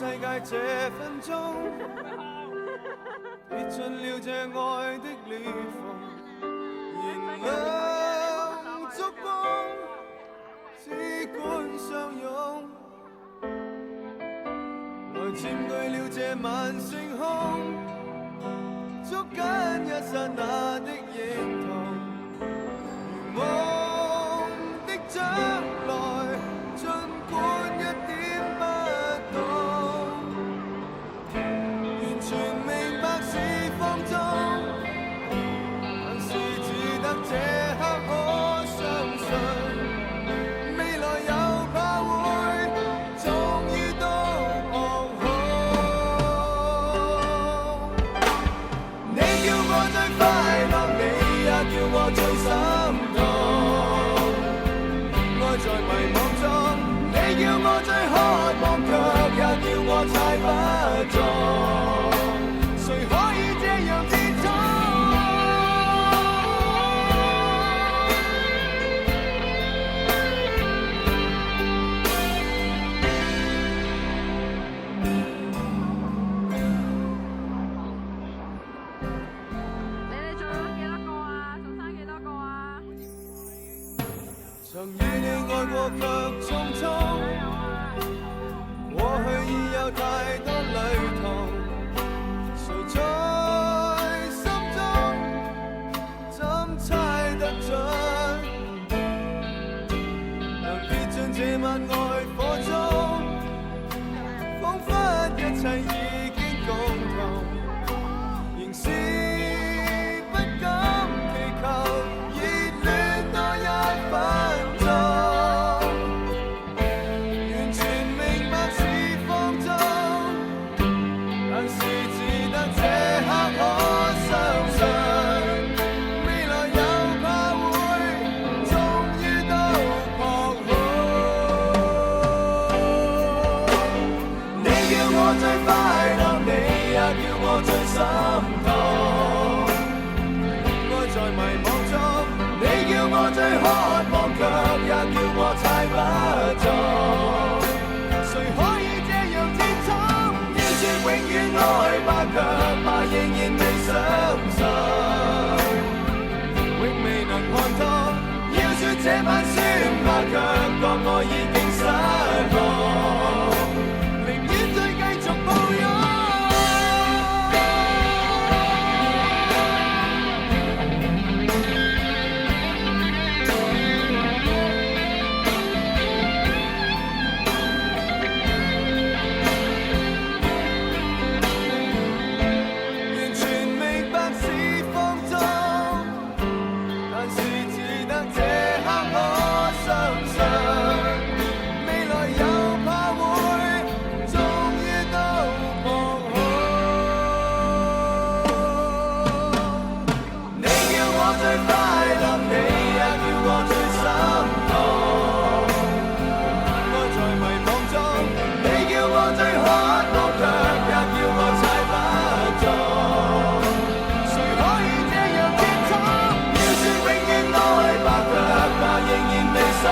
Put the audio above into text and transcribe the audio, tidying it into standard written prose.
世界這分鐘，跌進了這愛的裂縫，燃亮燭光，只管相擁，來佔據了這晚星空，捉緊一剎那的認同，如夢的將來，儘管一點不懂，完全明白是放縱，但是只得這刻可相信，未來又怕會終於都彷徨。你叫我最快樂，你也叫我最心痛。愛在迷惘中，你叫我最渴望，卻也叫我猜不中，誰可以這樣接觸？你哋做咗幾多個啊？仲生幾多個啊？曾與你愛過卻匆匆，過去已有太多類同，誰在心中怎猜得準？能跌進這晚愛火中，彷彿一切已經共同，仍是不敢祈求熱戀多一分鐘，完全明白是放縱，但是只得這刻可相信，未來又怕會終於都彷徨。你叫我最快樂，你也叫我最心痛。愛在迷惘中，你叫我最渴望，卻也叫我猜不中，誰可以這樣接觸？要說永遠愛吧，卻怕仍然未相信，永未能看透。要說這晚算吧，卻覺我已經失望，寧願再繼續抱擁。完全明白是放縱，但是只得這刻可相信，未來又怕會終於都彷徨。你叫我最快樂，你也叫我最心痛。愛在迷惘中，你叫我最渴望，卻也叫我猜不中，誰可以這樣接觸？要說永遠愛吧，卻怕仍然未相